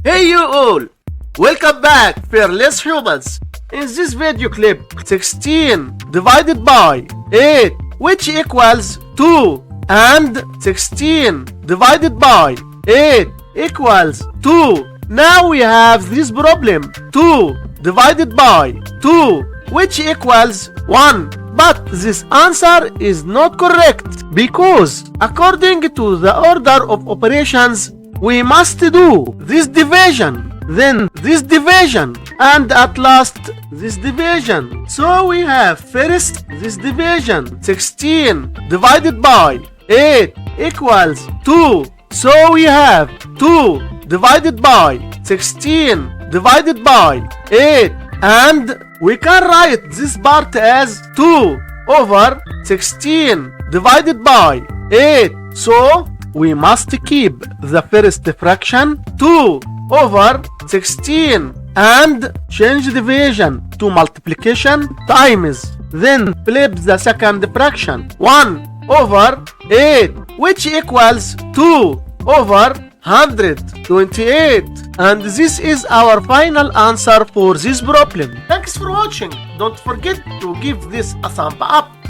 Hey you all! Welcome back, fearless humans! In this video clip, 16 divided by 8, which equals 2, and 16 divided by 8 equals 2. Now we have this problem, 2 divided by 2, which equals 1. But this answer is not correct because according to the order of operations, we must do this division, then this division, and at last this division. So we have first this division, 16 divided by 8 equals 2. So we have 2 divided by 16 divided by 8, and we can write this part as 2 over 16 divided by 8. So we must keep the first fraction 2 over 16 and change division to multiplication times. Then flip the second fraction 1 over 8, which equals 2 over 128. And this is our final answer for this problem. Thanks for watching. Don't forget to give this a thumb up.